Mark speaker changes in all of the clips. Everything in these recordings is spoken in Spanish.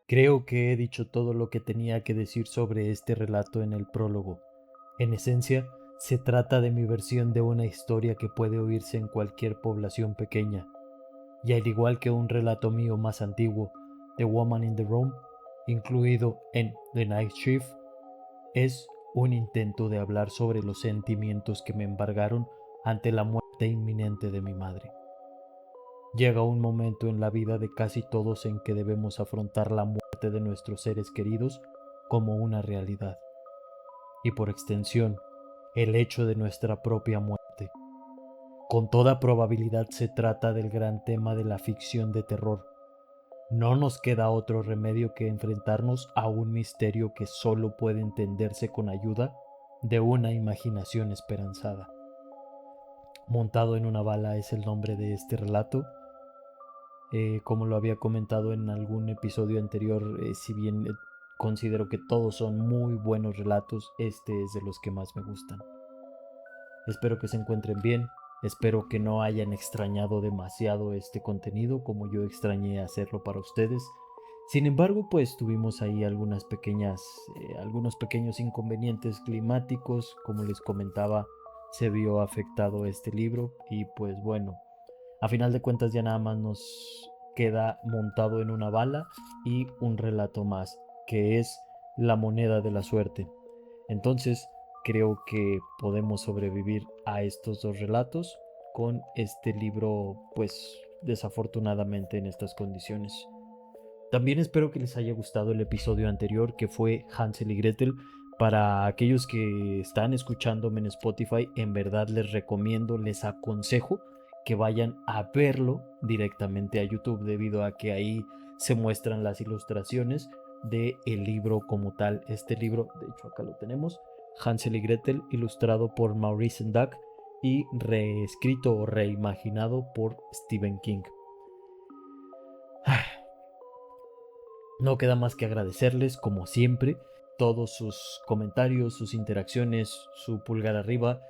Speaker 1: Creo que he dicho todo lo que tenía que decir sobre este relato en el prólogo. En esencia, se trata de mi versión de una historia que puede oírse en cualquier población pequeña, y al igual que un relato mío más antiguo, The Woman in the Room, incluido en The Night Shift, es un intento de hablar sobre los sentimientos que me embargaron ante la muerte inminente de mi madre. Llega un momento en la vida de casi todos en que debemos afrontar la muerte de nuestros seres queridos como una realidad, y por extensión, el hecho de nuestra propia muerte. Con toda probabilidad se trata del gran tema de la ficción de terror. No nos queda otro remedio que enfrentarnos a un misterio que solo puede entenderse con ayuda de una imaginación esperanzada. Montado en una bala es el nombre de este relato. Como lo había comentado en algún episodio anterior, si bien considero que todos son muy buenos relatos, este es de los que más me gustan. Espero que se encuentren bien, espero que no hayan extrañado demasiado este contenido como yo extrañé hacerlo para ustedes. Sin embargo, pues tuvimos ahí algunos pequeños inconvenientes climáticos, como les comentaba, se vio afectado este libro y pues bueno, a final de cuentas ya nada más nos queda montado en una bala y un relato más, que es La moneda de la suerte. Entonces, creo que podemos sobrevivir a estos dos relatos con este libro, pues desafortunadamente en estas condiciones. También espero que les haya gustado el episodio anterior que fue Hansel y Gretel. Para aquellos que están escuchándome en Spotify, en verdad les recomiendo, les aconsejo que vayan a verlo directamente a YouTube, debido a que ahí se muestran las ilustraciones del libro como tal. Este libro, de hecho acá lo tenemos, Hansel y Gretel, ilustrado por Maurice Sendak y reescrito o reimaginado por Stephen King. No queda más que agradecerles, como siempre, todos sus comentarios, sus interacciones, su pulgar arriba,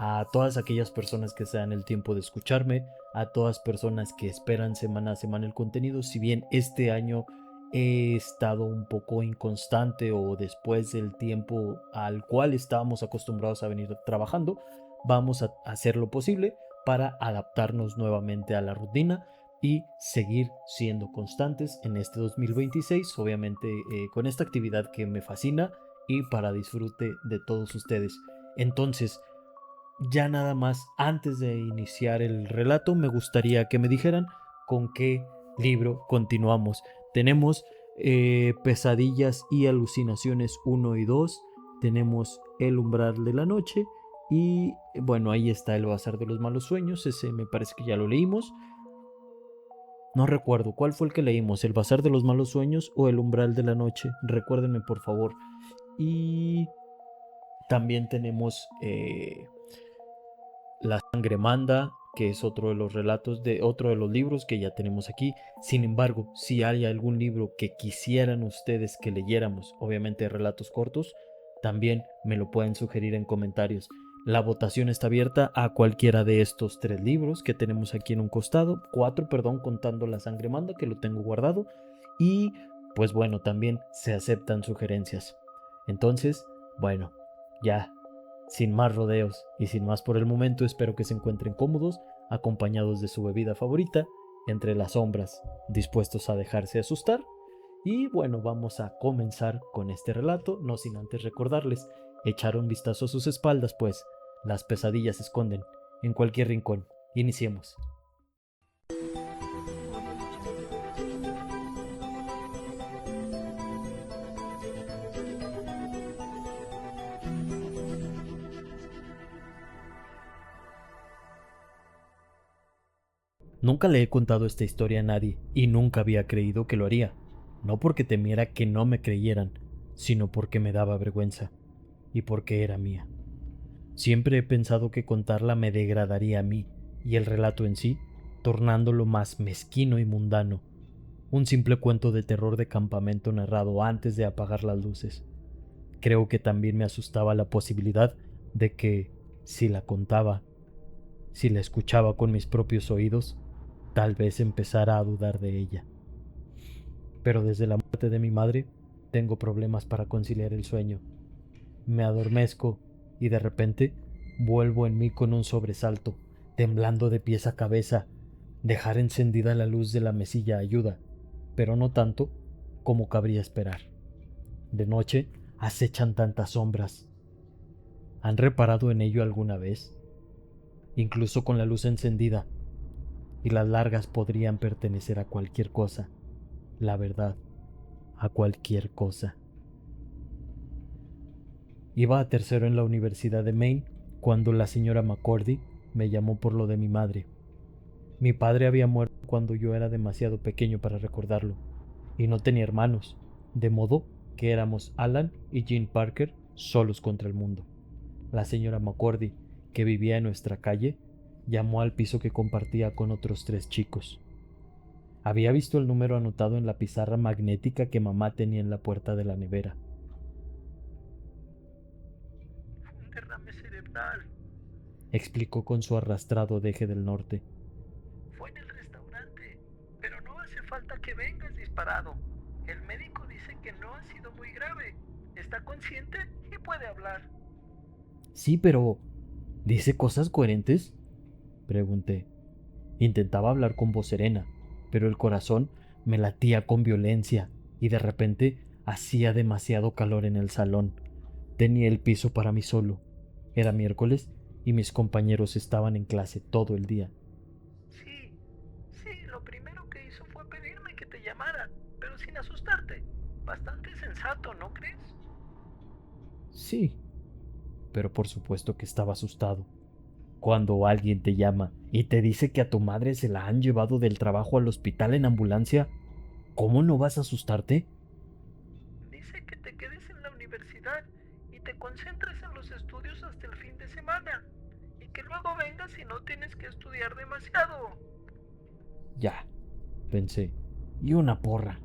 Speaker 1: a todas aquellas personas que se dan el tiempo de escucharme, a todas personas que esperan semana a semana el contenido. Si bien este año he estado un poco inconstante o después del tiempo al cual estábamos acostumbrados a venir trabajando, vamos a hacer lo posible para adaptarnos nuevamente a la rutina y seguir siendo constantes en este 2026, obviamente con esta actividad que me fascina y para disfrute de todos ustedes. Entonces, ya nada más, antes de iniciar el relato, me gustaría que me dijeran con qué libro continuamos. Tenemos Pesadillas y Alucinaciones 1 y 2, tenemos El Umbral de la Noche y bueno, ahí está El Bazar de los Malos Sueños, ese me parece que ya lo leímos. No recuerdo, ¿cuál fue el que leímos? ¿El Bazar de los Malos Sueños o El Umbral de la Noche? Recuérdenme por favor. Y también tenemos La Sangre Manda, que es otro de los relatos de otro de los libros que ya tenemos aquí. Sin embargo, si hay algún libro que quisieran ustedes que leyéramos, obviamente relatos cortos, también me lo pueden sugerir en comentarios. La votación está abierta a cualquiera de estos tres libros que tenemos aquí en un costado, cuatro, perdón, contando La Sangre Manda, que lo tengo guardado. Y pues bueno, también se aceptan sugerencias. Entonces, bueno, ya sin más rodeos y sin más por el momento, espero que se encuentren cómodos, acompañados de su bebida favorita, entre las sombras, dispuestos a dejarse asustar. Y bueno, vamos a comenzar con este relato, no sin antes recordarles echar un vistazo a sus espaldas, pues las pesadillas se esconden en cualquier rincón. Iniciemos. Nunca le he contado esta historia a nadie y nunca había creído que lo haría, no porque temiera que no me creyeran, sino porque me daba vergüenza y porque era mía. Siempre he pensado que contarla me degradaría a mí y el relato en sí, tornándolo más mezquino y mundano, un simple cuento de terror de campamento narrado antes de apagar las luces. Creo que también me asustaba la posibilidad de que, si la contaba, si la escuchaba con mis propios oídos, tal vez empezara a dudar de ella. Pero desde la muerte parte de mi madre, tengo problemas para conciliar el sueño. Me adormezco y de repente vuelvo en mí con un sobresalto, temblando de pies a cabeza. Dejar encendida la luz de la mesilla ayuda, pero no tanto como cabría esperar. De noche acechan tantas sombras. ¿Han reparado en ello alguna vez? Incluso con la luz encendida, y las largas podrían pertenecer a cualquier cosa. La verdad, a cualquier cosa. Iba a tercero en la Universidad de Maine cuando la señora McCordy me llamó por lo de mi madre. Mi padre había muerto cuando yo era demasiado pequeño para recordarlo, y no tenía hermanos, de modo que éramos Alan y Jean Parker solos contra el mundo. La señora McCordy, que vivía en nuestra calle, llamó al piso que compartía con otros 3 chicos. Había visto el número anotado en la pizarra magnética que mamá tenía en la puerta de la nevera.
Speaker 2: Un derrame cerebral.
Speaker 1: Explicó con su arrastrado deje del norte.
Speaker 2: Fue en el restaurante, pero no hace falta que vengas disparado. El médico dice que no ha sido muy grave. Está consciente y puede hablar.
Speaker 1: Sí, pero ¿dice cosas coherentes?, pregunté. Intentaba hablar con voz serena, pero el corazón me latía con violencia y de repente hacía demasiado calor en el salón. Tenía el piso para mí solo. Era miércoles y mis compañeros estaban en clase todo el día.
Speaker 2: Sí, lo primero que hizo fue pedirme que te llamara, pero sin asustarte. Bastante sensato, ¿no crees?
Speaker 1: Sí, pero por supuesto que estaba asustado. Cuando alguien te llama y te dice que a tu madre se la han llevado del trabajo al hospital en ambulancia, ¿cómo no vas a asustarte?
Speaker 2: Dice que te quedes en la universidad y te concentres en los estudios hasta el fin de semana, y que luego vengas y no tienes que estudiar demasiado.
Speaker 1: Ya, pensé, y una porra.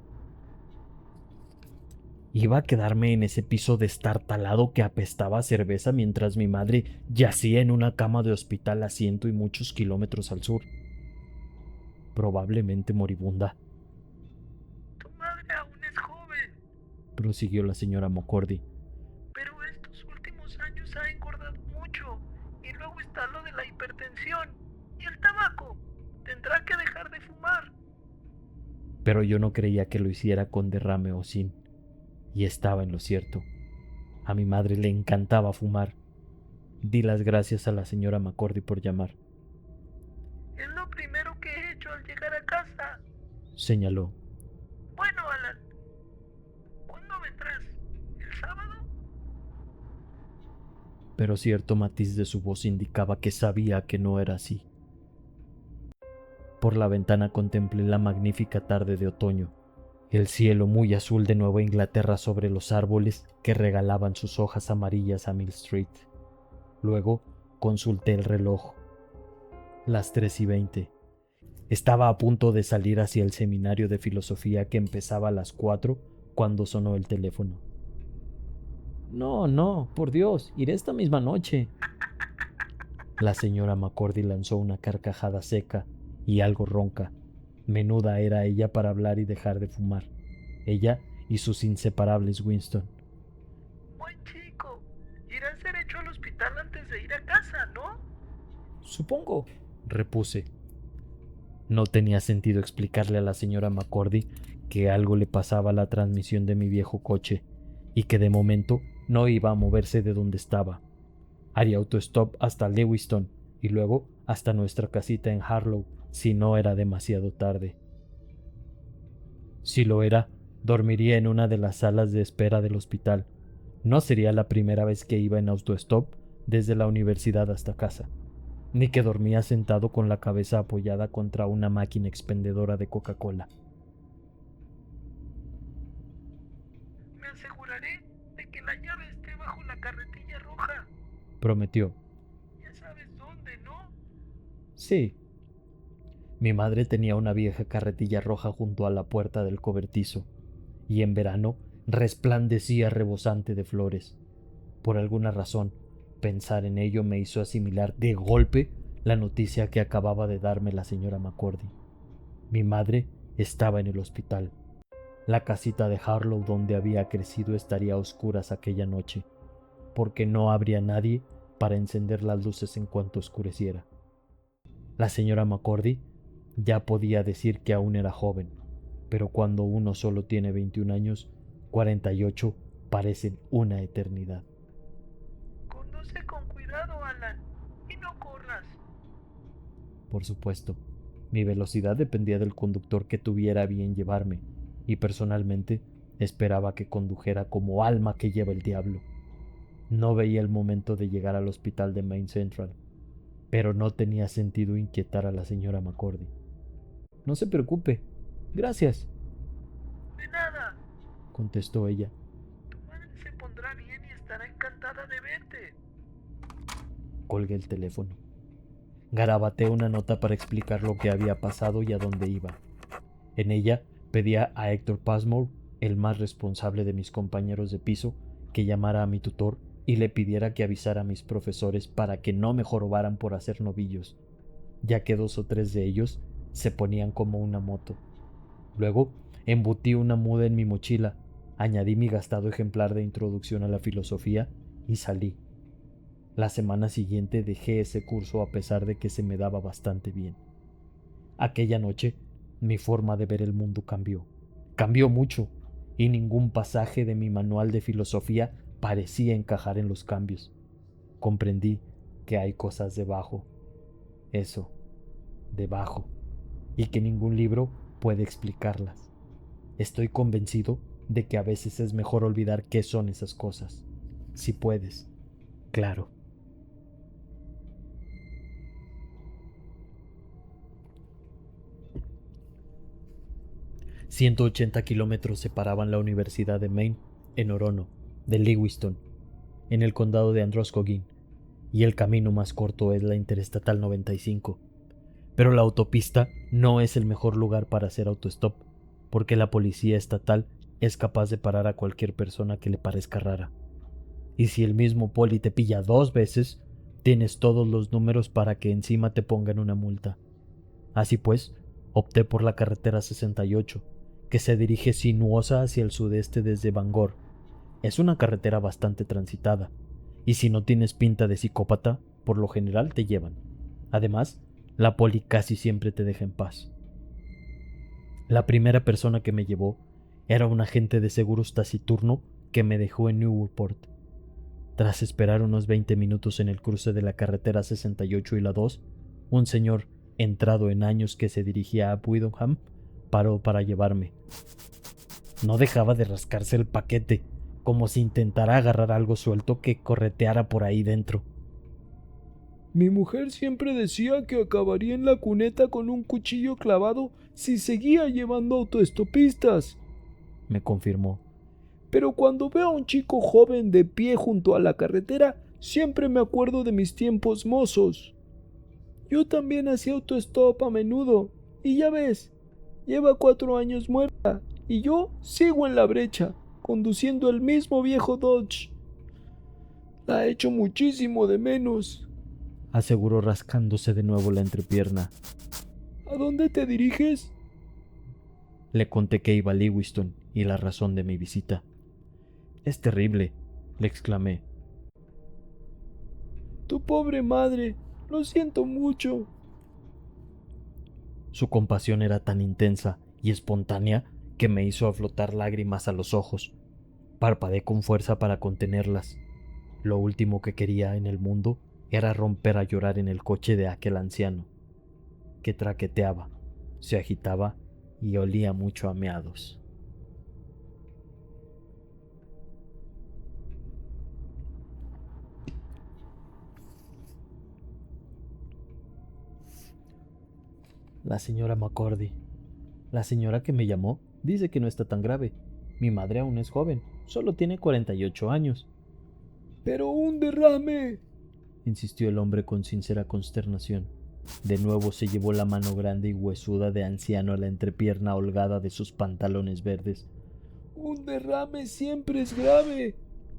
Speaker 1: Iba a quedarme en ese piso destartalado que apestaba a cerveza mientras mi madre yacía en una cama de hospital a 100 y muchos kilómetros al sur, probablemente moribunda.
Speaker 2: Tu madre aún es joven,
Speaker 1: Prosiguió la señora McCordy.
Speaker 2: pero estos últimos años ha engordado mucho, y luego está lo de la hipertensión y el tabaco. Tendrá que dejar de fumar.
Speaker 1: Pero yo no creía que lo hiciera con derrame o sin, y estaba en lo cierto. A mi madre le encantaba fumar. Di las gracias a la señora McCordy por llamar,
Speaker 2: Es lo primero que he hecho al llegar a casa.
Speaker 1: señaló.
Speaker 2: Bueno, Alan, ¿cuándo vendrás? ¿El sábado?
Speaker 1: Pero cierto matiz de su voz indicaba que sabía que no era así. Por la ventana contemplé la magnífica tarde de otoño, el cielo muy azul de Nueva Inglaterra sobre los árboles que regalaban sus hojas amarillas a Mill Street. Luego consulté el reloj. Las 3:20. Estaba a punto de salir hacia el seminario de filosofía que empezaba a las 4 cuando sonó el teléfono. No, por Dios, iré esta misma noche. La señora McCordy lanzó una carcajada seca y algo ronca. Menuda era ella para hablar y dejar de fumar. Ella y sus inseparables Winston.
Speaker 2: Buen chico. Irás derecho al hospital antes de ir a casa, ¿no?
Speaker 1: Supongo, repuse. No tenía sentido explicarle a la señora McCordy que algo le pasaba a la transmisión de mi viejo coche y que de momento no iba a moverse de donde estaba. Haría autostop hasta Lewiston y luego hasta nuestra casita en Harlow si no era demasiado tarde. Si lo era, dormiría en una de las salas de espera del hospital. No sería la primera vez que iba en autostop desde la universidad hasta casa, ni que dormía sentado con la cabeza apoyada contra una máquina expendedora de Coca-Cola.
Speaker 2: Me aseguraré de que la llave esté bajo la carretilla roja.
Speaker 1: Prometió.
Speaker 2: Ya sabes dónde, ¿no?
Speaker 1: Sí. Mi madre tenía una vieja carretilla roja junto a la puerta del cobertizo, y en verano resplandecía rebosante de flores. Por alguna razón, pensar en ello me hizo asimilar de golpe la noticia que acababa de darme la señora McCordy. Mi madre estaba en el hospital. La casita de Harlow donde había crecido estaría a oscuras aquella noche, porque no habría nadie para encender las luces en cuanto oscureciera. La señora McCordy ya podía decir que aún era joven, pero cuando uno solo tiene 21 años, 48 parecen una eternidad.
Speaker 2: Conduce con cuidado, Alan, y no corras.
Speaker 1: Por supuesto, mi velocidad dependía del conductor que tuviera a bien llevarme, y personalmente esperaba que condujera como alma que lleva el diablo. No veía el momento de llegar al hospital de Main Central, pero no tenía sentido inquietar a la señora McCordy. No se preocupe. Gracias,
Speaker 2: De nada.
Speaker 1: contestó ella.
Speaker 2: Tu madre se pondrá bien y estará encantada de verte.
Speaker 1: Colgué el teléfono. Garabateé una nota para explicar lo que había pasado y a dónde iba. En ella pedía a Héctor Passmore, el más responsable de mis compañeros de piso, que llamara a mi tutor y le pidiera que avisara a mis profesores para que no me jorobaran por hacer novillos, ya que 2 o 3 de ellos se ponían como una moto. Luego embutí una muda en mi mochila, añadí mi gastado ejemplar de Introducción a la Filosofía y salí. La semana siguiente dejé ese curso a pesar de que se me daba bastante bien. Aquella noche mi forma de ver el mundo cambió. Cambió mucho, y ningún pasaje de mi manual de filosofía parecía encajar en los cambios. Comprendí que hay cosas debajo, eso, debajo, y que ningún libro puede explicarlas. Estoy convencido de que a veces es mejor olvidar qué son esas cosas. Si puedes, claro. ...180 kilómetros separaban la Universidad de Maine, en Orono, de Lewiston, en el condado de Androscoggin, y el camino más corto es la Interestatal 95. Pero la autopista no es el mejor lugar para hacer autostop, porque la policía estatal es capaz de parar a cualquier persona que le parezca rara. Y si el mismo poli te pilla 2 veces, tienes todos los números para que encima te pongan una multa. Así pues, opté por la carretera 68, que se dirige sinuosa hacia el sudeste desde Bangor. Es una carretera bastante transitada, y si no tienes pinta de psicópata, por lo general te llevan. Además, la poli casi siempre te deja en paz. La primera persona que me llevó era un agente de seguros taciturno que me dejó en Newport. Tras esperar unos 20 minutos en el cruce de la carretera 68 y la 2, un señor entrado en años que se dirigía a Bwydonham paró para llevarme. No dejaba de rascarse el paquete, como si intentara agarrar algo suelto que correteara por ahí dentro.
Speaker 3: Mi mujer siempre decía que acabaría en la cuneta con un cuchillo clavado si seguía llevando autoestopistas,
Speaker 1: me confirmó.
Speaker 3: Pero cuando veo a un chico joven de pie junto a la carretera, siempre me acuerdo de mis tiempos mozos. Yo también hacía autostop a menudo, y ya ves, lleva 4 años muerta, y yo sigo en la brecha, conduciendo el mismo viejo Dodge. La echo muchísimo de menos,
Speaker 1: aseguró rascándose de nuevo la entrepierna.
Speaker 3: ¿A dónde te diriges?
Speaker 1: Le conté que iba a Lewiston y la razón de mi visita. Es terrible, le exclamé.
Speaker 3: Tu pobre madre, lo siento mucho.
Speaker 1: Su compasión era tan intensa y espontánea que me hizo aflotar lágrimas a los ojos. Parpadeé con fuerza para contenerlas. Lo último que quería en el mundo era romper a llorar en el coche de aquel anciano, que traqueteaba, se agitaba y olía mucho a meados. La señora McCordy. La señora que me llamó dice que no está tan grave. Mi madre aún es joven, solo tiene 48 años.
Speaker 3: ¡Pero un derrame!,
Speaker 1: insistió el hombre con sincera consternación. De nuevo se llevó la mano grande y huesuda de anciano a la entrepierna holgada de sus pantalones verdes.
Speaker 3: Un derrame siempre es grave.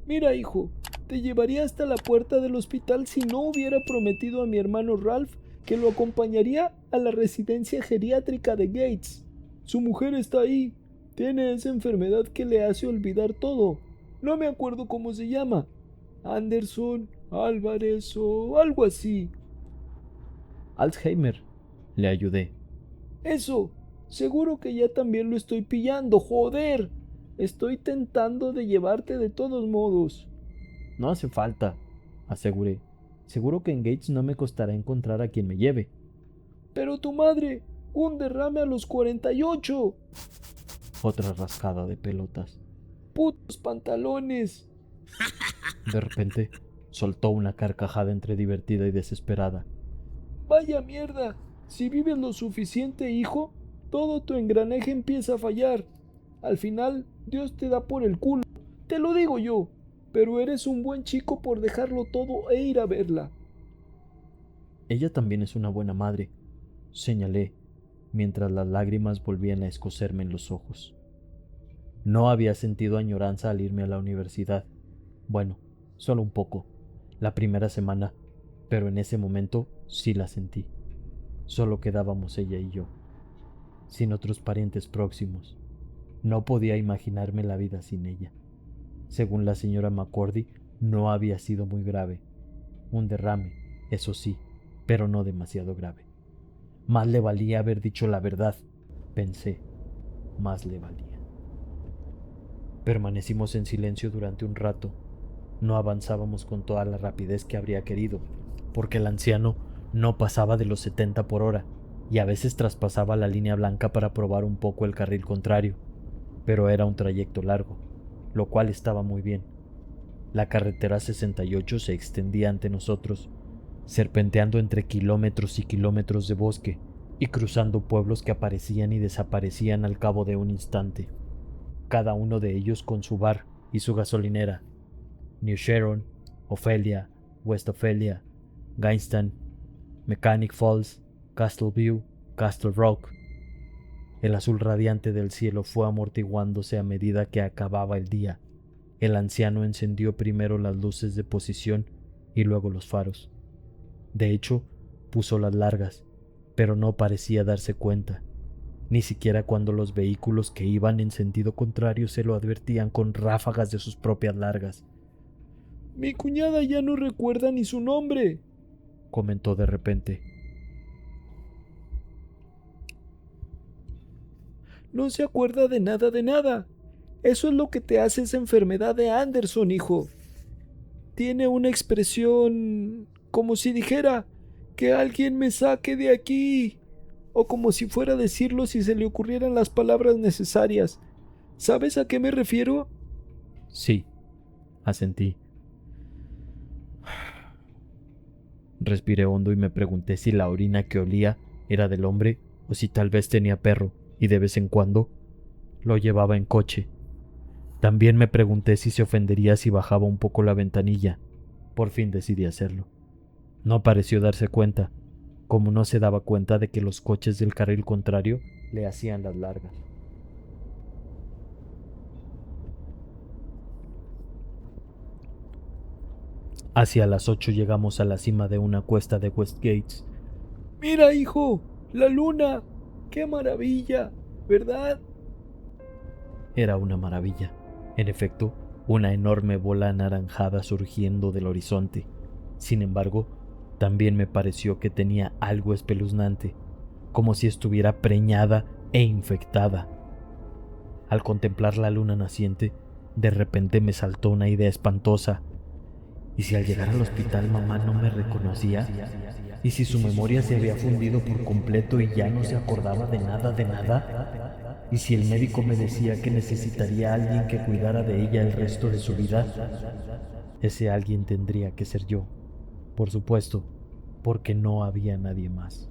Speaker 3: Mira, hijo, te llevaría hasta la puerta del hospital si no hubiera prometido a mi hermano Ralph que lo acompañaría a la residencia geriátrica de Gates. Su mujer está ahí. Tiene esa enfermedad que le hace olvidar todo. No me acuerdo cómo se llama. Anderson, Álvarez o algo así.
Speaker 1: Alzheimer, le ayudé.
Speaker 3: Eso. Seguro que ya también lo estoy pillando, joder. Estoy tentando de llevarte de todos modos.
Speaker 1: No hace falta, aseguré. Seguro que en Gates no me costará encontrar a quien me lleve.
Speaker 3: Pero tu madre, un derrame a los 48.
Speaker 1: Otra rascada de pelotas.
Speaker 3: Putos pantalones.
Speaker 1: De repente, soltó una carcajada entre divertida y desesperada.
Speaker 3: Vaya mierda. Si vives lo suficiente, hijo, todo tu engranaje empieza a fallar. Al final, Dios te da por el culo. Te lo digo yo. Pero eres un buen chico por dejarlo todo e ir a verla.
Speaker 1: Ella también es una buena madre, señalé, mientras las lágrimas volvían a escocerme en los ojos. No había sentido añoranza al irme a la universidad. Bueno, solo un poco, la primera semana, pero en ese momento sí la sentí. Solo quedábamos ella y yo, sin otros parientes próximos. No podía imaginarme la vida sin ella. Según la señora McCordy, no había sido muy grave. Un derrame, eso sí, pero no demasiado grave. Más le valía haber dicho la verdad, pensé. Más le valía. Permanecimos en silencio durante un rato. No avanzábamos con toda la rapidez que habría querido, porque el anciano no pasaba de los 70 por hora y a veces traspasaba la línea blanca para probar un poco el carril contrario, pero era un trayecto largo, lo cual estaba muy bien. La carretera 68 se extendía ante nosotros, serpenteando entre kilómetros y kilómetros de bosque y cruzando pueblos que aparecían y desaparecían al cabo de un instante, cada uno de ellos con su bar y su gasolinera. New Sharon, Ophelia, West Ophelia, Gainston, Mechanic Falls, Castle View, Castle Rock. El azul radiante del cielo fue amortiguándose a medida que acababa el día. El anciano encendió primero las luces de posición y luego los faros. De hecho, puso las largas, pero no parecía darse cuenta, ni siquiera cuando los vehículos que iban en sentido contrario se lo advertían con ráfagas de sus propias largas.
Speaker 3: Mi cuñada ya no recuerda ni su nombre,
Speaker 1: comentó de repente.
Speaker 3: No se acuerda de nada de nada. Eso es lo que te hace esa enfermedad de Anderson, hijo. Tiene una expresión como si dijera que alguien me saque de aquí, o como si fuera a decirlo si se le ocurrieran las palabras necesarias. ¿Sabes a qué me refiero?
Speaker 1: Sí, asentí. Respiré hondo y me pregunté si la orina que olía era del hombre o si tal vez tenía perro y de vez en cuando lo llevaba en coche. También me pregunté si se ofendería si bajaba un poco la ventanilla. Por fin decidí hacerlo. No pareció darse cuenta, como no se daba cuenta de que los coches del carril contrario le hacían las largas. Hacia las 8 llegamos a la cima de una cuesta de West Gates.
Speaker 3: ¡Mira, hijo! ¡La luna! ¡Qué maravilla! ¿Verdad?
Speaker 1: Era una maravilla. En efecto, una enorme bola anaranjada surgiendo del horizonte. Sin embargo, también me pareció que tenía algo espeluznante, como si estuviera preñada e infectada. Al contemplar la luna naciente, de repente me saltó una idea espantosa. ¿Y si al llegar al hospital mamá no me reconocía? ¿Y si su memoria se había fundido por completo y ya no se acordaba de nada de nada? ¿Y si el médico me decía que necesitaría a alguien que cuidara de ella el resto de su vida? Ese alguien tendría que ser yo, por supuesto, porque no había nadie más.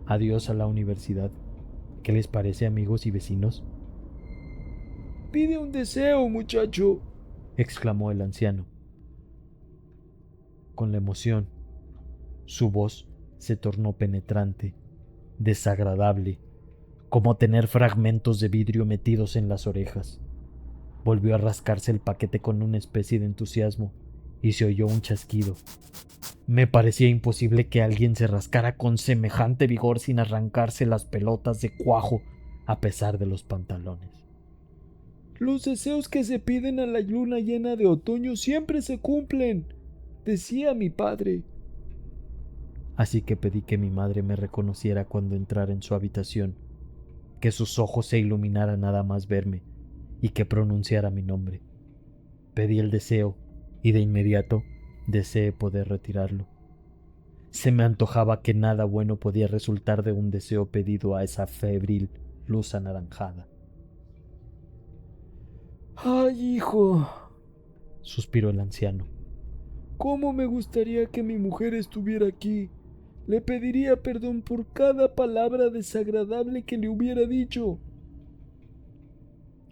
Speaker 1: Adiós a la universidad. ¿Qué les parece, amigos y vecinos?
Speaker 3: Pide un deseo, muchacho,
Speaker 1: exclamó el anciano. Con la emoción, su voz se tornó penetrante, desagradable, como tener fragmentos de vidrio metidos en las orejas. Volvió a rascarse el paquete con una especie de entusiasmo y se oyó un chasquido. Me parecía imposible que alguien se rascara con semejante vigor sin arrancarse las pelotas de cuajo a pesar de los pantalones.
Speaker 3: Los deseos que se piden a la luna llena de otoño siempre se cumplen, decía mi padre.
Speaker 1: Así que pedí que mi madre me reconociera cuando entrara en su habitación, que sus ojos se iluminaran nada más verme y que pronunciara mi nombre. Pedí el deseo y de inmediato deseé poder retirarlo. Se me antojaba que nada bueno podía resultar de un deseo pedido a esa febril luz anaranjada.
Speaker 3: ¡Ay, hijo!,
Speaker 1: suspiró el anciano.
Speaker 3: ¿Cómo me gustaría que mi mujer estuviera aquí? Le pediría perdón por cada palabra desagradable que le hubiera dicho.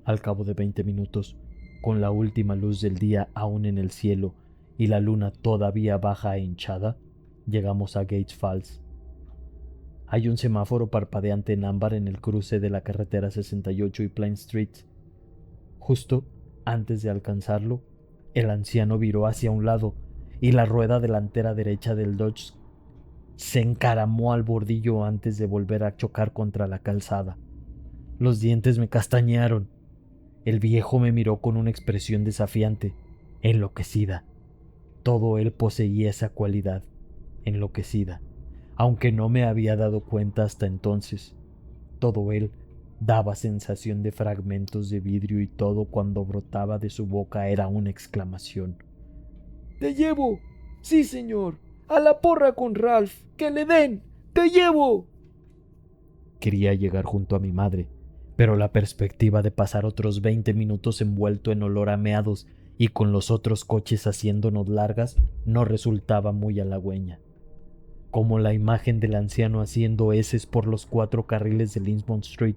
Speaker 1: Al cabo de 20 minutos, con la última luz del día aún en el cielo y la luna todavía baja e hinchada, llegamos a Gates Falls. Hay un semáforo parpadeante en ámbar en el cruce de la carretera 68 y Plain Street. Justo antes de alcanzarlo, el anciano viró hacia un lado y la rueda delantera derecha del Dodge se encaramó al bordillo antes de volver a chocar contra la calzada. Los dientes me castañearon. El viejo me miró con una expresión desafiante, enloquecida. Todo él poseía esa cualidad, enloquecida, aunque no me había dado cuenta hasta entonces. Todo él daba sensación de fragmentos de vidrio y todo cuando brotaba de su boca era una exclamación.
Speaker 3: ¡Te llevo! ¡Sí, señor! ¡A la porra con Ralph! ¡Que le den! ¡Te llevo!
Speaker 1: Quería llegar junto a mi madre, pero la perspectiva de pasar otros 20 minutos envuelto en olor a meados y con los otros coches haciéndonos largas no resultaba muy halagüeña. Como la imagen del anciano haciendo heces por los 4 carriles de Lisbon Street.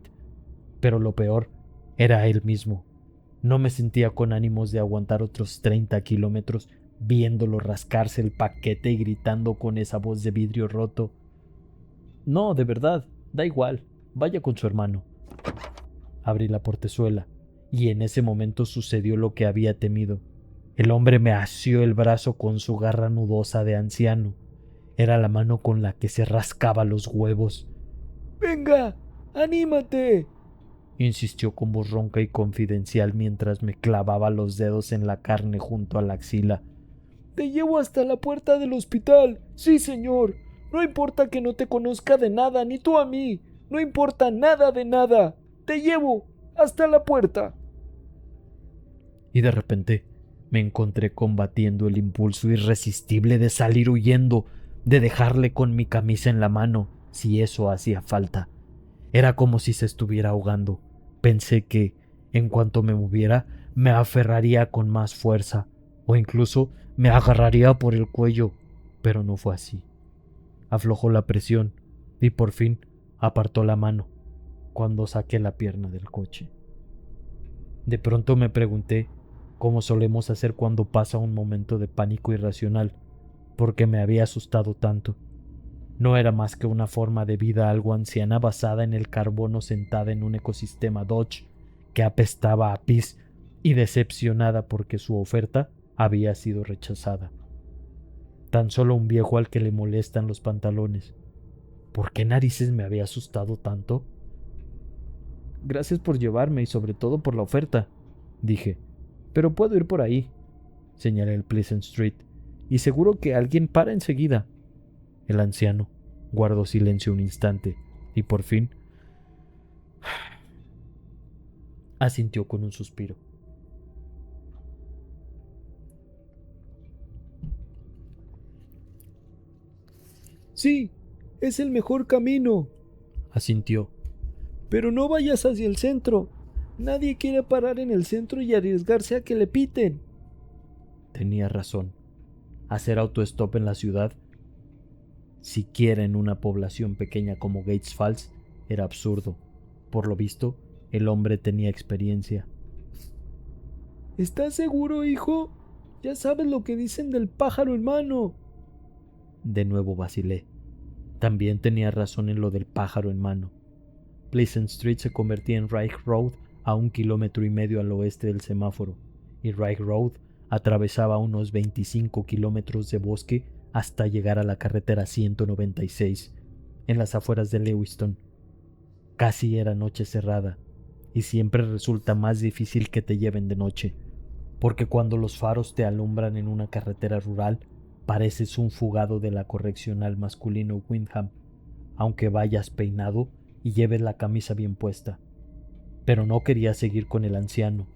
Speaker 1: Pero lo peor era él mismo. No me sentía con ánimos de aguantar otros 30 kilómetros viéndolo rascarse el paquete y gritando con esa voz de vidrio roto. No, de verdad, da igual, vaya con su hermano. Abrí la portezuela y en ese momento sucedió lo que había temido. El hombre me asió el brazo con su garra nudosa de anciano. Era la mano con la que se rascaba los huevos.
Speaker 3: ¡Venga! ¡Anímate!,
Speaker 1: insistió con voz ronca y confidencial mientras me clavaba los dedos en la carne junto a la axila.
Speaker 3: ¡Te llevo hasta la puerta del hospital! ¡Sí, señor! No importa que no te conozca de nada, ni tú a mí. No importa nada de nada. ¡Te llevo hasta la puerta!
Speaker 1: Y de repente me encontré combatiendo el impulso irresistible de salir huyendo, de dejarle con mi camisa en la mano, si eso hacía falta. Era como si se estuviera ahogando. Pensé que, en cuanto me moviera, me aferraría con más fuerza, o incluso me agarraría por el cuello, pero no fue así. Aflojó la presión y por fin apartó la mano cuando saqué la pierna del coche. De pronto me pregunté, como solemos hacer cuando pasa un momento de pánico irracional, por qué me había asustado tanto. No era más que una forma de vida algo anciana basada en el carbono sentada en un ecosistema Dodge que apestaba a pis y decepcionada porque su oferta había sido rechazada. Tan solo un viejo al que le molestan los pantalones. ¿Por qué narices me había asustado tanto? Gracias por llevarme y sobre todo por la oferta, dije. Pero puedo ir por ahí. Señalé el Pleasant Street y seguro que alguien para enseguida. El anciano guardó silencio un instante y por fin asintió con un suspiro.
Speaker 3: Sí, es el mejor camino,
Speaker 1: asintió.
Speaker 3: Pero no vayas hacia el centro. Nadie quiere parar en el centro y arriesgarse a que le piten.
Speaker 1: Tenía razón. Hacer autostop en la ciudad, siquiera en una población pequeña como Gates Falls, era absurdo. Por lo visto, el hombre tenía experiencia.
Speaker 3: ¿Estás seguro, hijo? Ya sabes lo que dicen del pájaro en mano.
Speaker 1: De nuevo vacilé. También tenía razón en lo del pájaro en mano. Pleasant Street se convertía en Reich Road a 1,5 kilómetros al oeste del semáforo, y Reich Road atravesaba unos 25 kilómetros de bosque hasta llegar a la carretera 196, en las afueras de Lewiston. Casi era noche cerrada, y siempre resulta más difícil que te lleven de noche, porque cuando los faros te alumbran en una carretera rural, pareces un fugado de la correccional masculino Windham, aunque vayas peinado y lleves la camisa bien puesta. Pero no quería seguir con el anciano.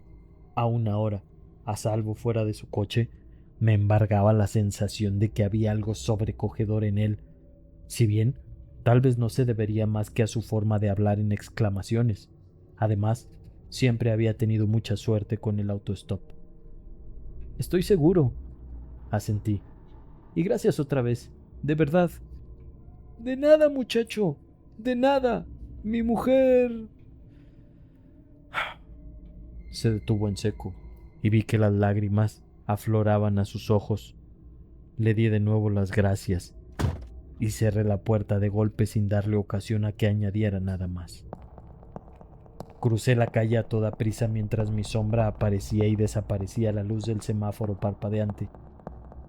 Speaker 1: Aún ahora, a salvo fuera de su coche, me embargaba la sensación de que había algo sobrecogedor en él, si bien tal vez no se debería más que a su forma de hablar en exclamaciones. Además, siempre había tenido mucha suerte con el autostop. Estoy seguro, asentí. Y gracias otra vez, de verdad.
Speaker 3: De nada, muchacho, de nada. Mi mujer...
Speaker 1: Se detuvo en seco y vi que las lágrimas afloraban a sus ojos. Le di de nuevo las gracias y cerré la puerta de golpe sin darle ocasión a que añadiera nada más. Crucé la calle a toda prisa mientras mi sombra aparecía y desaparecía a la luz del semáforo parpadeante.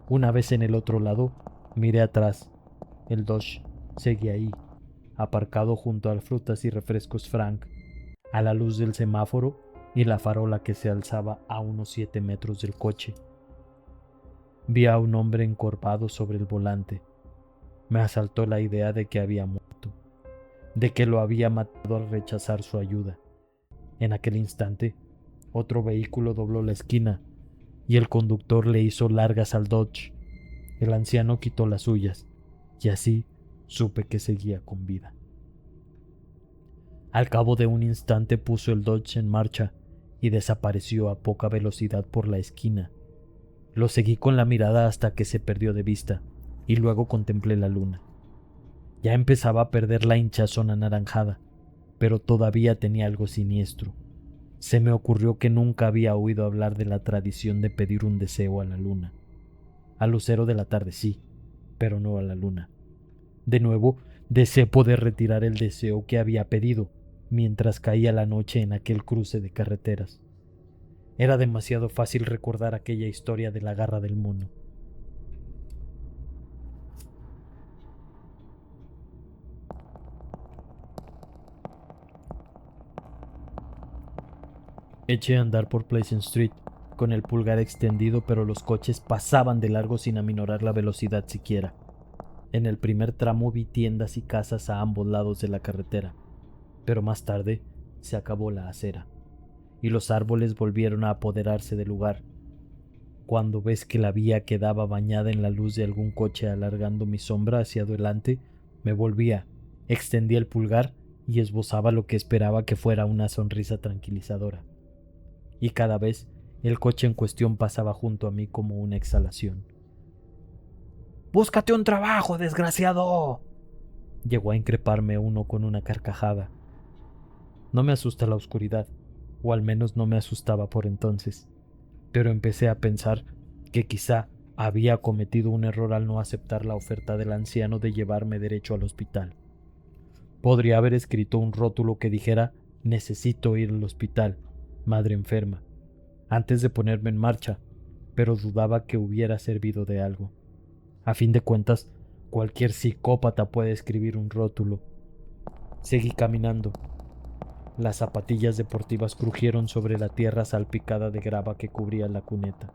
Speaker 1: Una vez en el otro lado, miré atrás. El Dodge seguía ahí, aparcado junto al Frutas y Refrescos Frank, a la luz del semáforo y la farola que se alzaba a unos 7 metros del coche. Vi a un hombre encorvado sobre el volante. Me asaltó la idea de que había muerto, de que lo había matado al rechazar su ayuda. En aquel instante, otro vehículo dobló la esquina y el conductor le hizo largas al Dodge. El anciano quitó las suyas y así supe que seguía con vida. Al cabo de un instante puso el Dodge en marcha y desapareció a poca velocidad por la esquina. Lo seguí con la mirada hasta que se perdió de vista y luego contemplé la luna. Ya empezaba a perder la hinchazón anaranjada, pero todavía tenía algo siniestro. Se me ocurrió que nunca había oído hablar de la tradición de pedir un deseo a la luna. Al lucero de la tarde sí, pero no a la luna. De nuevo, deseé poder retirar el deseo que había pedido mientras caía la noche en aquel cruce de carreteras. Era demasiado fácil recordar aquella historia de la garra del mono. Eché a andar por Pleasant Street, con el pulgar extendido, pero los coches pasaban de largo sin aminorar la velocidad siquiera. En el primer tramo vi tiendas y casas a ambos lados de la carretera, pero más tarde se acabó la acera, y los árboles volvieron a apoderarse del lugar. Cuando ves que la vía quedaba bañada en la luz de algún coche alargando mi sombra hacia adelante, me volvía, extendía el pulgar y esbozaba lo que esperaba que fuera una sonrisa tranquilizadora. Y cada vez el coche en cuestión pasaba junto a mí como una exhalación. ¡Búscate un trabajo, desgraciado!, llegó a increparme uno con una carcajada. No me asusta la oscuridad, o al menos no me asustaba por entonces, pero empecé a pensar que quizá había cometido un error al no aceptar la oferta del anciano de llevarme derecho al hospital. Podría haber escrito un rótulo que dijera «Necesito ir al hospital, madre enferma», antes de ponerme en marcha, pero dudaba que hubiera servido de algo. A fin de cuentas, cualquier psicópata puede escribir un rótulo. Seguí caminando. Las zapatillas deportivas crujieron sobre la tierra salpicada de grava que cubría la cuneta,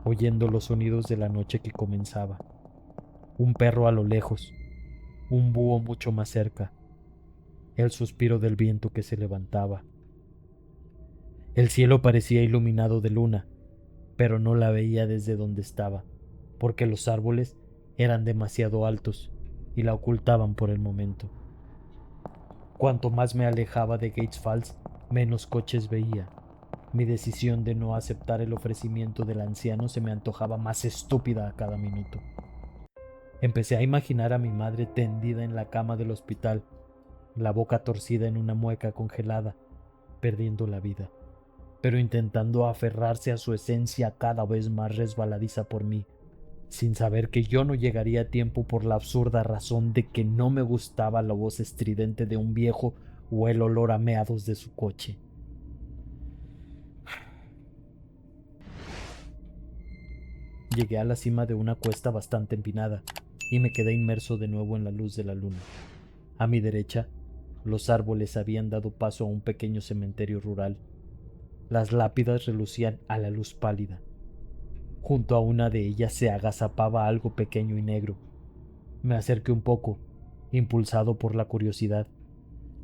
Speaker 1: oyendo los sonidos de la noche que comenzaba. Un perro a lo lejos, un búho mucho más cerca, el suspiro del viento que se levantaba. El cielo parecía iluminado de luna, pero no la veía desde donde estaba, porque los árboles eran demasiado altos y la ocultaban por el momento. Cuanto más me alejaba de Gates Falls, menos coches veía. Mi decisión de no aceptar el ofrecimiento del anciano se me antojaba más estúpida a cada minuto. Empecé a imaginar a mi madre tendida en la cama del hospital, la boca torcida en una mueca congelada, perdiendo la vida, pero intentando aferrarse a su esencia cada vez más resbaladiza por mí, sin saber que yo no llegaría a tiempo por la absurda razón de que no me gustaba la voz estridente de un viejo o el olor a meados de su coche. Llegué a la cima de una cuesta bastante empinada y me quedé inmerso de nuevo en la luz de la luna. A mi derecha, Los árboles habían dado paso a un pequeño cementerio rural. Las lápidas relucían a la luz pálida. Junto a una de ellas se agazapaba algo pequeño y negro. Me acerqué un poco, impulsado por la curiosidad.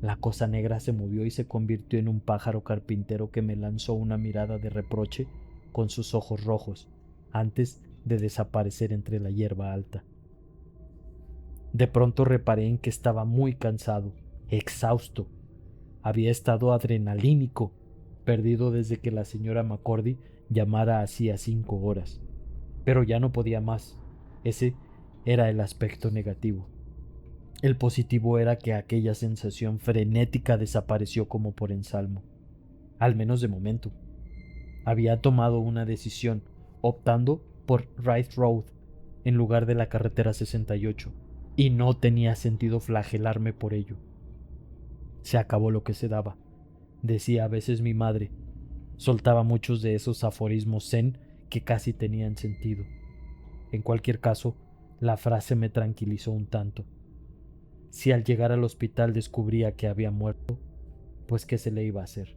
Speaker 1: La cosa negra se movió y se convirtió en un pájaro carpintero que me lanzó una mirada de reproche con sus ojos rojos, antes de desaparecer entre la hierba alta. De pronto reparé en que estaba muy cansado, exhausto. Había estado adrenalínico, perdido desde que la señora McCordy llamara hacía 5 horas. Pero ya no podía más. Ese era el aspecto negativo. El positivo era que aquella sensación frenética desapareció como por ensalmo. Al menos de momento. Había tomado una decisión, optando por Wright Road en lugar de la carretera 68, y no tenía sentido flagelarme por ello. Se acabó lo que se daba, decía a veces mi madre. Soltaba muchos de esos aforismos zen que casi tenían sentido. En cualquier caso, la frase me tranquilizó un tanto. Si al llegar al hospital descubría que había muerto, pues ¿qué se le iba a hacer?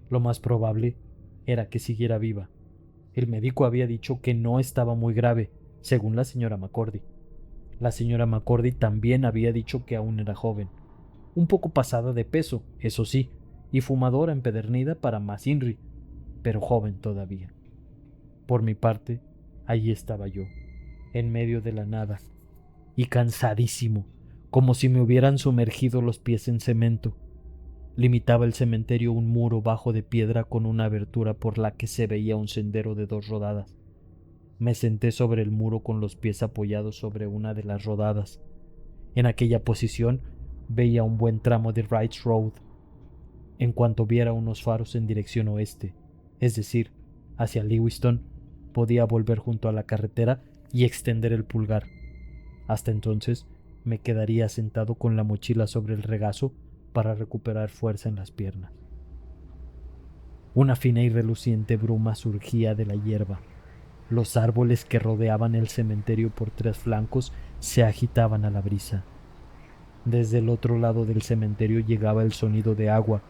Speaker 1: Lo más probable era que siguiera viva. El médico había dicho que no estaba muy grave, según la señora McCordy. La señora McCordy también había dicho que aún era joven, un poco pasada de peso, eso sí, y fumadora empedernida para más INRI, pero joven todavía. Por mi parte, allí estaba yo, en medio de la nada, y cansadísimo, como si me hubieran sumergido los pies en cemento. Limitaba el cementerio un muro bajo de piedra con una abertura por la que se veía un sendero de 2 rodadas. Me senté sobre el muro con los pies apoyados sobre una de las rodadas. En aquella posición veía un buen tramo de Wright Road. En cuanto viera unos faros en dirección oeste, es decir, hacia Lewiston, podía volver junto a la carretera y extender el pulgar. Hasta entonces me quedaría sentado con la mochila sobre el regazo para recuperar fuerza en las piernas. Una fina y reluciente bruma surgía de la hierba. Los árboles que rodeaban el cementerio por 3 flancos se agitaban a la brisa. Desde el otro lado del cementerio llegaba el sonido de agua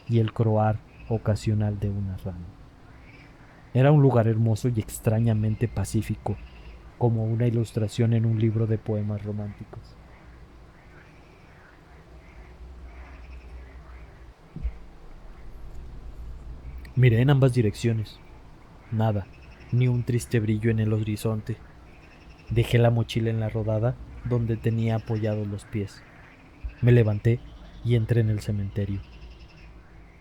Speaker 1: y el croar ocasional de una rana. Era un lugar hermoso y extrañamente pacífico, como una ilustración en un libro de poemas románticos. Miré en ambas direcciones. Nada, ni un triste brillo en el horizonte. Dejé la mochila en la rodada donde tenía apoyados los pies. Me levanté y entré en el cementerio.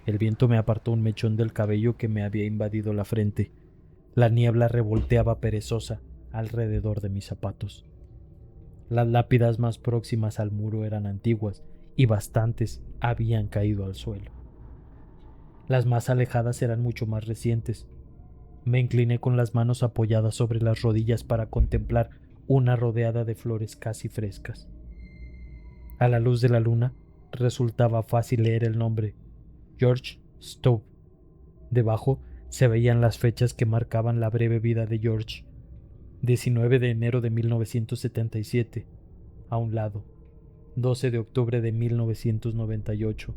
Speaker 1: El viento me apartó un mechón del cabello que me había invadido la frente. La niebla revolteaba perezosa alrededor de mis zapatos. Las lápidas más próximas al muro eran antiguas y bastantes habían caído al suelo. Las más alejadas eran mucho más recientes. Me incliné con las manos apoyadas sobre las rodillas para contemplar una rodeada de flores casi frescas. A la luz de la luna resultaba fácil leer el nombre, George Stowe. Debajo se veían las fechas que marcaban la breve vida de George. 19 de enero de 1977, a un lado. 12 de octubre de 1998,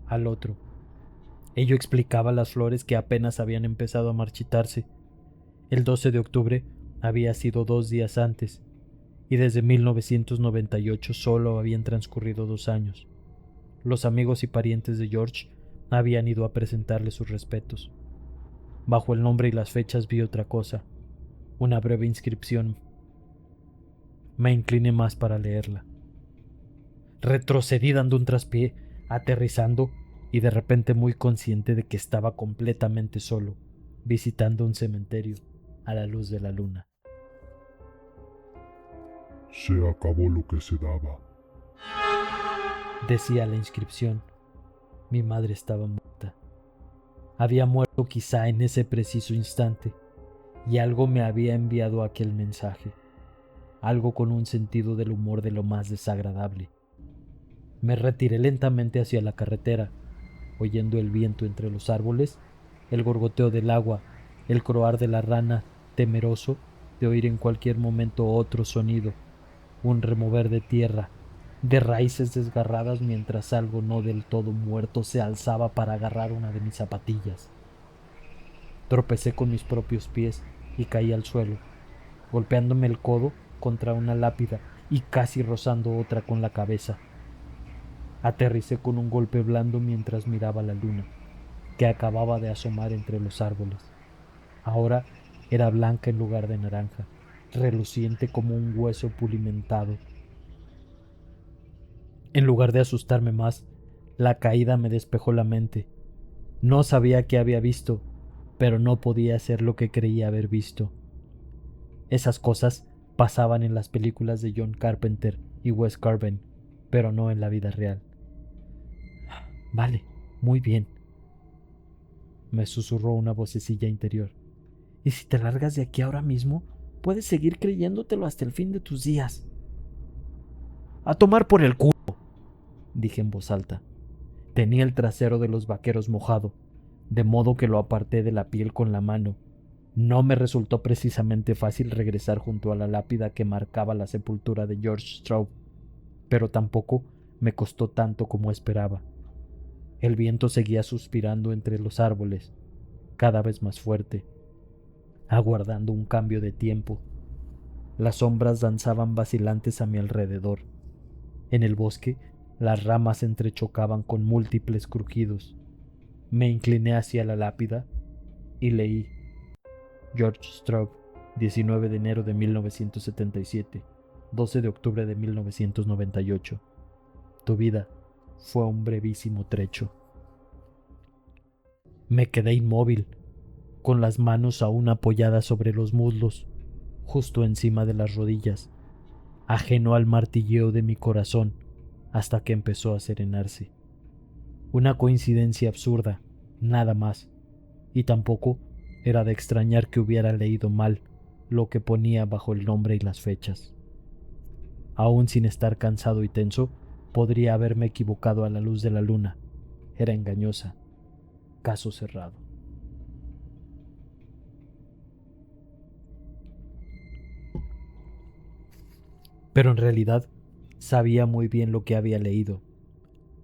Speaker 1: al otro. Ello explicaba las flores que apenas habían empezado a marchitarse. El 12 de octubre había sido 2 días antes, y desde 1998 solo habían transcurrido 2 años. Los amigos y parientes de George habían ido a presentarle sus respetos. Bajo el nombre y las fechas vi otra cosa, una breve inscripción. Me incliné más para leerla. Retrocedí dando un traspié, aterrizando, y de repente muy consciente de que estaba completamente solo, visitando un cementerio a la luz de la luna.
Speaker 4: Se acabó lo que se daba,
Speaker 1: decía la inscripción. Mi madre estaba muerta. Había muerto quizá en ese preciso instante, y algo me había enviado aquel mensaje, algo con un sentido del humor de lo más desagradable. Me retiré lentamente hacia la carretera, oyendo el viento entre los árboles, el gorgoteo del agua, el croar de la rana, temeroso de oír en cualquier momento otro sonido, un remover de tierra, de raíces desgarradas mientras algo no del todo muerto se alzaba para agarrar una de mis zapatillas. Tropecé con mis propios pies y caí al suelo, golpeándome el codo contra una lápida y casi rozando otra con la cabeza. Aterricé con un golpe blando mientras miraba la luna, que acababa de asomar entre los árboles. Ahora era blanca en lugar de naranja, reluciente como un hueso pulimentado. En lugar de asustarme más, la caída me despejó la mente. No sabía qué había visto, pero no podía ser lo que creía haber visto. Esas cosas pasaban en las películas de John Carpenter y Wes Craven, pero no en la vida real. Vale, muy bien, me susurró una vocecilla interior. Y si te largas de aquí ahora mismo, puedes seguir creyéndotelo hasta el fin de tus días. A tomar por el culo, dije en voz alta. Tenía el trasero de los vaqueros mojado, de modo que lo aparté de la piel con la mano. No me resultó precisamente fácil regresar junto a la lápida que marcaba la sepultura de George Straub, pero tampoco me costó tanto como esperaba. El viento seguía suspirando entre los árboles, cada vez más fuerte, aguardando un cambio de tiempo. Las sombras danzaban vacilantes a mi alrededor. En el bosque, las ramas se entrechocaban con múltiples crujidos. Me incliné hacia la lápida y leí: George Straub, 19 de enero de 1977, 12 de octubre de 1998. Tu vida fue un brevísimo trecho. Me quedé inmóvil, con las manos aún apoyadas sobre los muslos, justo encima de las rodillas, ajeno al martilleo de mi corazón, hasta que empezó a serenarse. Una coincidencia absurda, nada más, y tampoco era de extrañar que hubiera leído mal lo que ponía bajo el nombre y las fechas. Aún sin estar cansado y tenso, podría haberme equivocado a la luz de la luna. Era engañosa. Caso cerrado. Pero en realidad sabía muy bien lo que había leído.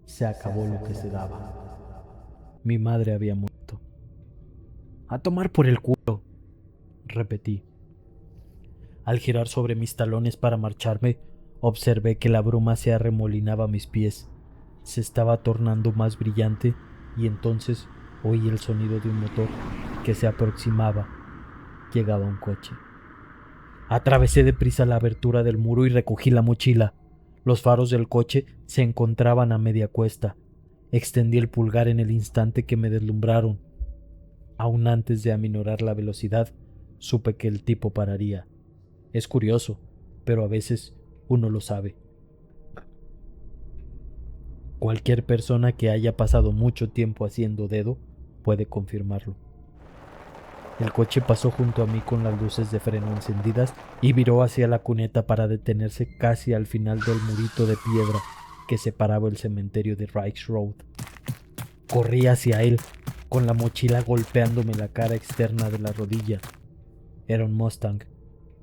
Speaker 1: Se acabó lo que se daba. Mi madre había muerto. A tomar por el culo, repetí. Al girar sobre mis talones para marcharme, observé que la bruma se arremolinaba a mis pies. Se estaba tornando más brillante y entonces oí el sonido de un motor que se aproximaba. Llegaba un coche. Atravesé deprisa la abertura del muro y recogí la mochila. Los faros del coche se encontraban a media cuesta. Extendí el pulgar en el instante que me deslumbraron. Aún antes de aminorar la velocidad, supe que el tipo pararía. Es curioso, pero a veces uno lo sabe. Cualquier persona que haya pasado mucho tiempo haciendo dedo puede confirmarlo. El coche pasó junto a mí con las luces de freno encendidas y viró hacia la cuneta para detenerse casi al final del murito de piedra que separaba el cementerio de Rikes Road. Corrí hacia él, con la mochila golpeándome la cara externa de la rodilla. Era un Mustang,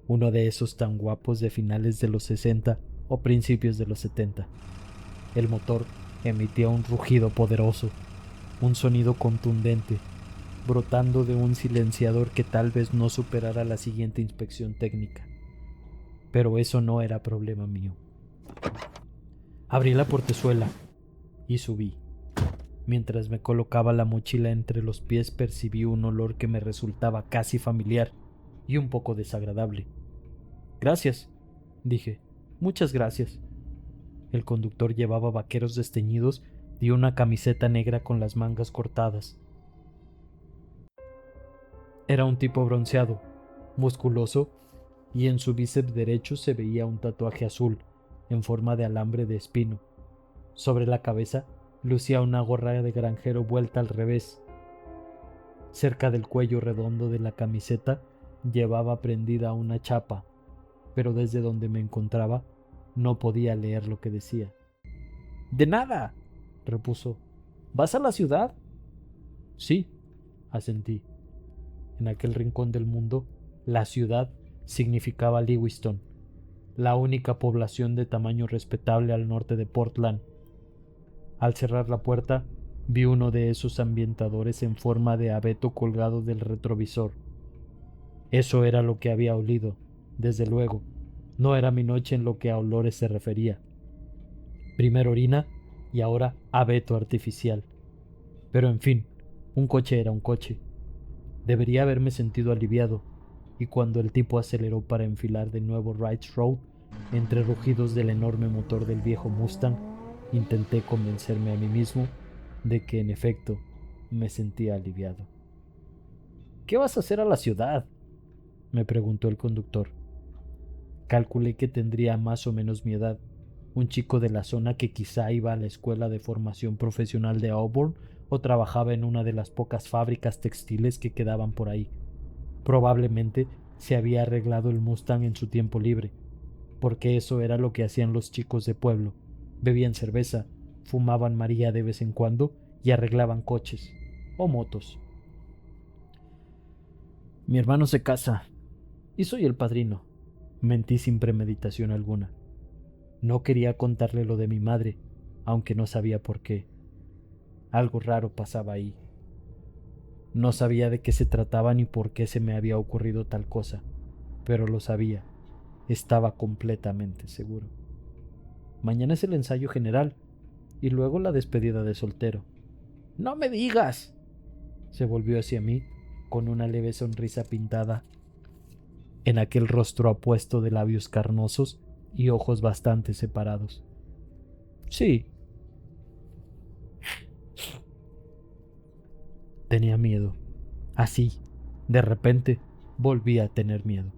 Speaker 1: uno de esos tan guapos de finales de los 60 o principios de los 70. El motor emitía un rugido poderoso, un sonido contundente, brotando de un silenciador que tal vez no superara la siguiente inspección técnica. Pero eso no era problema mío. Abrí la portezuela y subí. Mientras me colocaba la mochila entre los pies, percibí un olor que me resultaba casi familiar y un poco desagradable. Gracias, dije. Muchas gracias. El conductor llevaba vaqueros desteñidos y una camiseta negra con las mangas cortadas. Era un tipo bronceado, musculoso, y en su bíceps derecho se veía un tatuaje azul en forma de alambre de espino. Sobre la cabeza lucía una gorra de granjero vuelta al revés. Cerca del cuello redondo de la camiseta llevaba prendida una chapa, pero desde donde me encontraba no podía leer lo que decía. «De nada», repuso. «¿Vas a la ciudad?» «Sí», asentí. En aquel rincón del mundo, la ciudad significaba Lewiston. la única población de tamaño respetable al norte de Portland. Al cerrar la puerta, vi uno de esos ambientadores en forma de abeto colgado del retrovisor. Eso era lo que había olido, desde luego. No era mi noche en lo que a olores se refería. Primero orina y ahora abeto artificial. Pero en fin, un coche era un coche. Debería haberme sentido aliviado, y cuando el tipo aceleró para enfilar de nuevo Wrights Road, entre rugidos del enorme motor del viejo Mustang, intenté convencerme a mí mismo de que en efecto me sentía aliviado. ¿Qué vas a hacer a la ciudad?, me preguntó el conductor. Calculé que tendría más o menos mi edad, un chico de la zona que quizá iba a la escuela de formación profesional de Auburn o trabajaba en una de las pocas fábricas textiles que quedaban por ahí. Probablemente se había arreglado el Mustang en su tiempo libre, porque eso era lo que hacían los chicos de pueblo. Bebían cerveza, fumaban María de vez en cuando y arreglaban coches o motos. Mi hermano se casa y soy el padrino. Mentí sin premeditación alguna. No quería contarle lo de mi madre, aunque no sabía por qué. Algo raro pasaba ahí. No sabía de qué se trataba ni por qué se me había ocurrido tal cosa, pero lo sabía. Estaba completamente seguro. Mañana es el ensayo general y luego la despedida de soltero. ¡No me digas!, se volvió hacia mí con una leve sonrisa pintada en aquel rostro apuesto de labios carnosos y ojos bastante separados. Sí. Tenía miedo. Así, de repente, volví a tener miedo.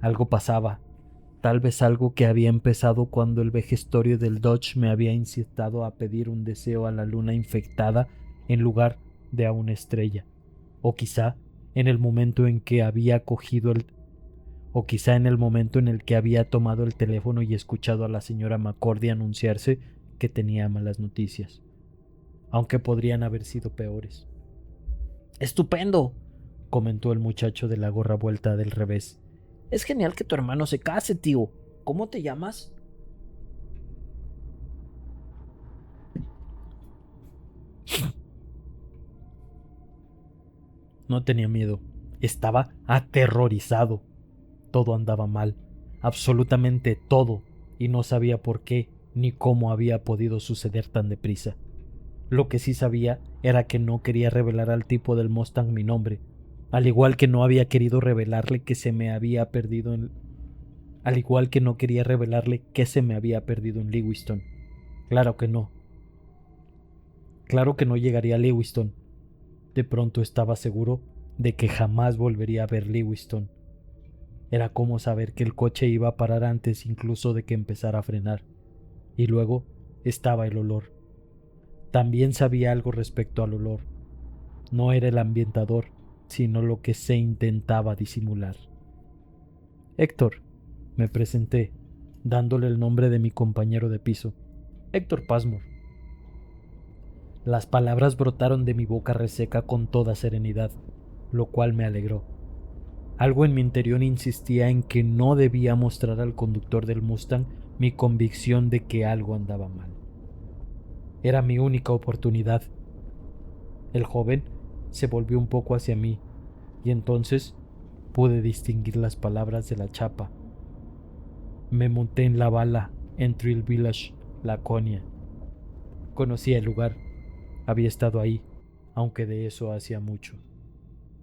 Speaker 1: Algo pasaba, tal vez algo que había empezado cuando el vejestorio del Dodge me había incitado a pedir un deseo a la luna infectada en lugar de a una estrella, o quizá en el momento en que había tomado el teléfono y escuchado a la señora McCordy anunciarse que tenía malas noticias, aunque podrían haber sido peores. ¡Estupendo!, comentó el muchacho de la gorra vuelta del revés. Es genial que tu hermano se case, tío. ¿Cómo te llamas? No tenía miedo. Estaba aterrorizado. Todo andaba mal. Absolutamente todo. Y no sabía por qué ni cómo había podido suceder tan deprisa. Lo que sí sabía era que no quería revelar al tipo del Mustang mi nombre, al igual que no había querido revelarle que se me había perdido en Lewiston. Claro que no. Claro que no llegaría a Lewiston. De pronto estaba seguro de que jamás volvería a ver Lewiston. Era como saber que el coche iba a parar antes incluso de que empezara a frenar. Y luego estaba el olor. También sabía algo respecto al olor. No era el ambientador, sino lo que se intentaba disimular. Héctor, me presenté, dándole el nombre de mi compañero de piso, Héctor Passmore. Las palabras brotaron de mi boca reseca con toda serenidad, lo cual me alegró. Algo en mi interior insistía en que no debía mostrar al conductor del Mustang mi convicción de que algo andaba mal. Era mi única oportunidad. El joven se volvió un poco hacia mí, y entonces pude distinguir las palabras de la chapa. Me monté en la bala en Trill Village, Laconia. Conocía el lugar. Había estado ahí, aunque de eso hacía mucho.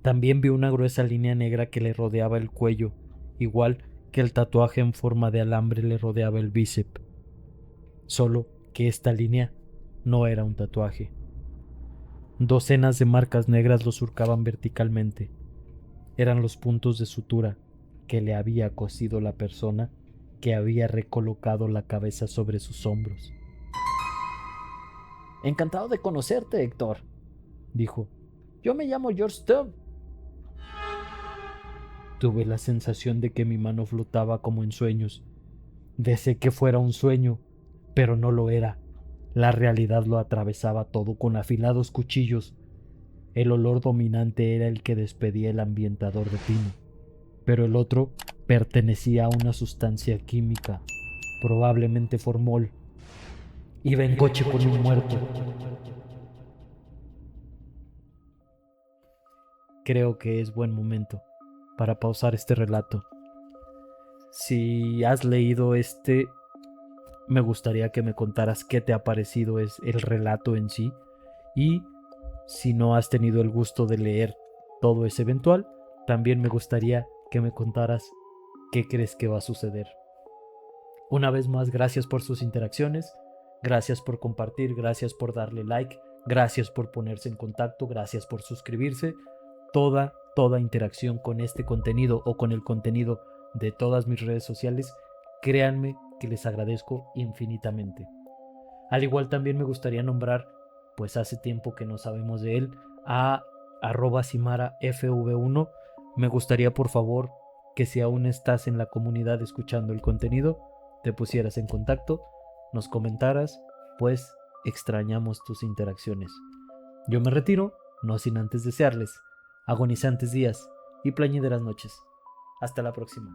Speaker 1: También vi una gruesa línea negra que le rodeaba el cuello, igual que el tatuaje en forma de alambre le rodeaba el bíceps. Solo que esta línea no era un tatuaje. Docenas de marcas negras lo surcaban verticalmente. Eran los puntos de sutura que le había cosido la persona que había recolocado la cabeza sobre sus hombros. Encantado de conocerte, Héctor, dijo. Yo me llamo George Stubb. Tuve la sensación de que mi mano flotaba como en sueños. Deseé que fuera un sueño, pero no lo era. La realidad lo atravesaba todo con afilados cuchillos. El olor dominante era el que despedía el ambientador de pino, pero el otro pertenecía a una sustancia química, probablemente formol. Iba en coche con un muerto. Creo que es buen momento para pausar este relato. Si has leído me gustaría que me contaras qué te ha parecido el relato en sí, y si no has tenido el gusto de leer todo ese eventual, también me gustaría que me contaras qué crees que va a suceder. Una vez más, gracias por sus interacciones, gracias por compartir, gracias por darle like, gracias por ponerse en contacto, gracias por suscribirse. Toda interacción con este contenido o con el contenido de todas mis redes sociales, créanme que les agradezco infinitamente. Al igual también me gustaría nombrar, pues hace tiempo que no sabemos de él, a @simarafv1. Me gustaría, por favor, que si aún estás en la comunidad escuchando el contenido, te pusieras en contacto, nos comentaras, pues extrañamos tus interacciones. Yo me retiro, no sin antes desearles agonizantes días y plañideras noches. Hasta la próxima.